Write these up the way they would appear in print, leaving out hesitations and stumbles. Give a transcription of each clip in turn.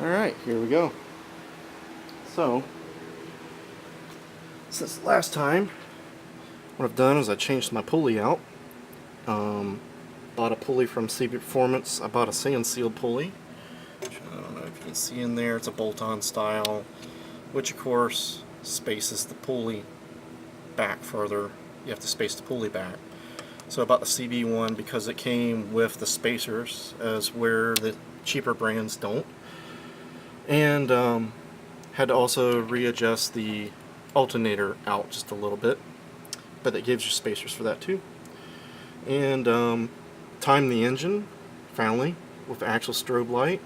Alright, here we go. So, since last time, what I've done is I changed my pulley out. Bought a pulley from CB Performance. I bought a sand sealed pulley, which I don't know if you can see in there. It's a bolt-on style, which of course spaces the pulley back further. You have to space the pulley back. So I bought the CB one because it came with the spacers, as where the cheaper brands don't. And had to also readjust the alternator out just a little bit, but it gives you spacers for that too. And timed the engine finally with the actual strobe light.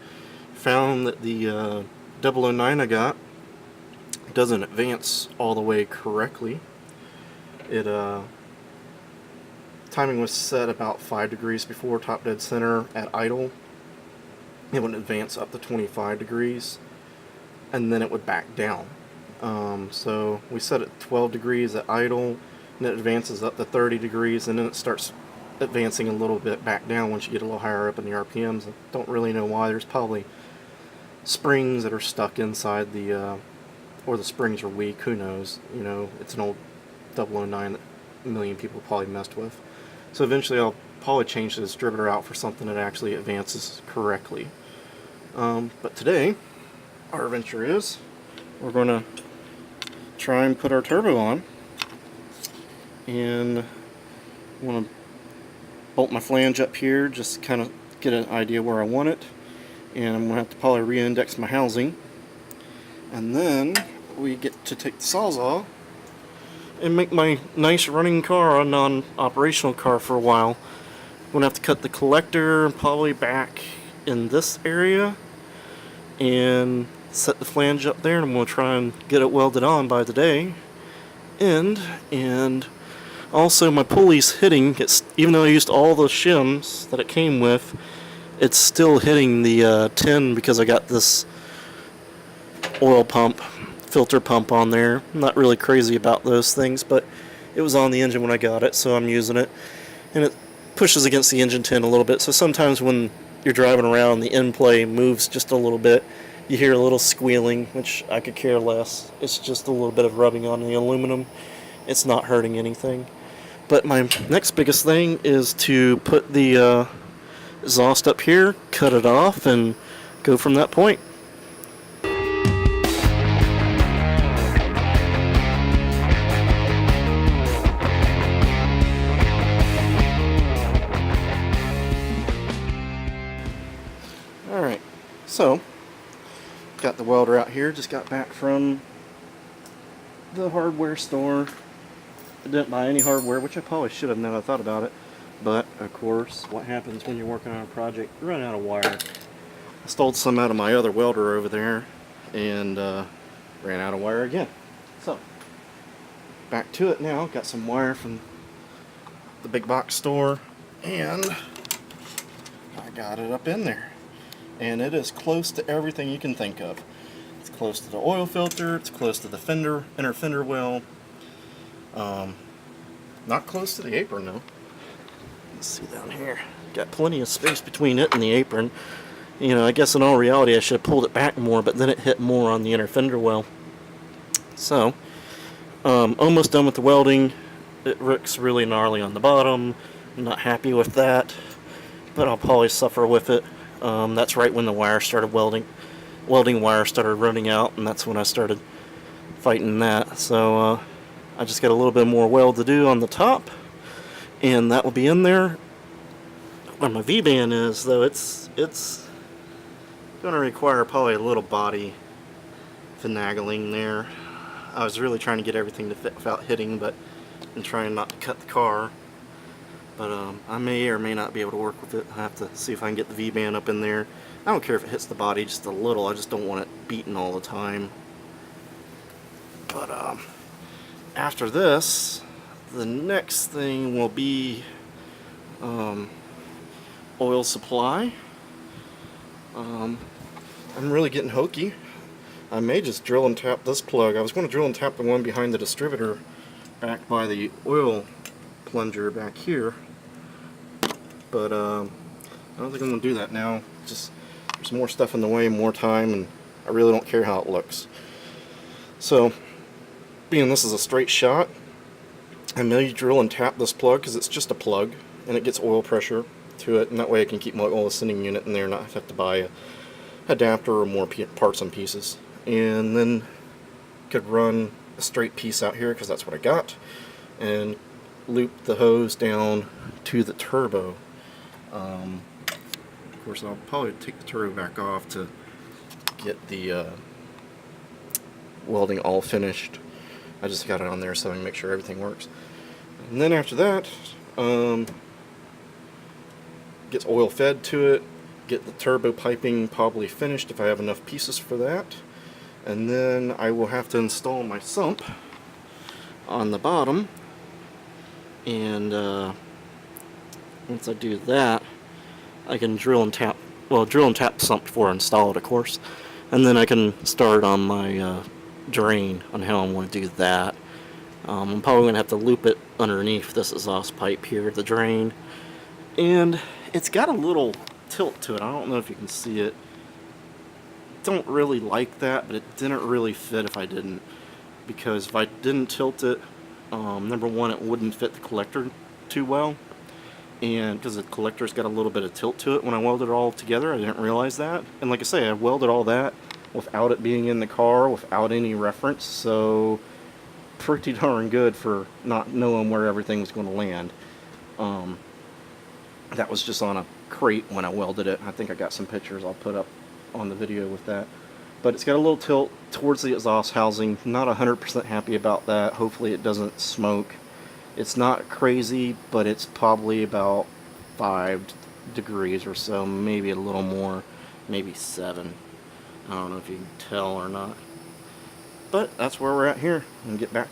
Found that the 009 I got doesn't advance all the way correctly. It timing was set about 5 degrees before top dead center at idle. It would advance up to 25 degrees and then it would back down. So we set it 12 degrees at idle, and it advances up to 30 degrees, and then it starts advancing a little bit back down once you get a little higher up in the RPMs. I don't really know why. There's probably springs that are stuck inside the or the springs are weak, who knows. You know, it's an old 009 that a million people probably messed with. So eventually I'll probably change the distributor out for something that actually advances correctly. But today our adventure is we're going to try and put our turbo on, and I want to bolt my flange up here just to kind of get an idea where I want it, and I'm going to have to probably re-index my housing, and then we get to take the sawzall and make my nice running car a non-operational car for a while. I'm going to have to cut the collector probably back in this area and set the flange up there, and I'm going to try and get it welded on by today. And also my pulley's hitting, even though I used all the shims that it came with, it's still hitting the tin because I got this oil pump, filter pump on there. I'm not really crazy about those things, but it was on the engine when I got it, so I'm using it. And it pushes against the engine tin a little bit, so sometimes when you're driving around, the end play moves just a little bit. You hear a little squealing, which I could care less. It's just a little bit of rubbing on the aluminum. It's not hurting anything. But my next biggest thing is to put the exhaust up here, cut it off, and go from that point. Alright, so got the welder out here, just got back from the hardware store. I didn't buy any hardware, which I probably should have now that I thought about it. But, of course, what happens when you're working on a project? You run out of wire. I stole some out of my other welder over there and ran out of wire again. So, back to it now. Got some wire from the big box store, and I got it up in there. And it is close to everything you can think of. It's close to the oil filter, it's close to the inner fender well. Not close to the apron though. Let's see down here. Got plenty of space between it and the apron. You know, I guess in all reality I should have pulled it back more, but then it hit more on the inner fender well. So, almost done with the welding. It looks really gnarly on the bottom. I'm not happy with that, but I'll probably suffer with it. That's right when the wire started welding wire started running out, and that's when I started fighting that. So I just got a little bit more weld to do on the top, and that will be in there. Where my V-band is, though, it's going to require probably a little body finagling there. I was really trying to get everything to fit without hitting, and trying not to cut the car. But I may or may not be able to work with it. I have to see if I can get the V-band up in there. I don't care if it hits the body just a little. I just don't want it beating all the time. But after this, the next thing will be oil supply. I'm really getting hokey. I may just drill and tap this plug. I was going to drill and tap the one behind the distributor back by the oil plunger back here, but I don't think I'm going to do that now. Just There's more stuff in the way, more time, and I really don't care how it looks. So, being this is a straight shot, I may drill and tap this plug because it's just a plug, and it gets oil pressure to it, and that way I can keep my oil sending unit in there and not have to buy a adapter or more parts and pieces. And then could run a straight piece out here because that's what I got, and loop the hose down to the turbo. Of course, I'll probably take the turbo back off to get the welding all finished. I just got it on there so I can make sure everything works. And then after that, gets oil fed to it, get the turbo piping probably finished if I have enough pieces for that. And then I will have to install my sump on the bottom, and once I do that, I can drill and tap the sump before I install it, of course, and then I can start on my drain on how I'm going to do that. I'm probably going to have to loop it underneath this exhaust pipe here, the drain, and it's got a little tilt to it. I don't know if you can see it. Don't really like that, but it didn't really fit if I didn't, because if I didn't tilt it, number one, it wouldn't fit the collector too well, and because the collector's got a little bit of tilt to it when I welded it all together, I didn't realize that. And like I say, I welded all that without it being in the car, without any reference, so pretty darn good for not knowing where everything was going to land. That was just on a crate when I welded it. I think I got some pictures I'll put up on the video with that. But it's got a little tilt towards the exhaust housing. Not 100% happy about that. Hopefully it doesn't smoke. It's not crazy, but it's probably about 5 degrees or so, maybe a little more, maybe 7. I don't know if you can tell or not. But that's where we're at here. I'm going to get back to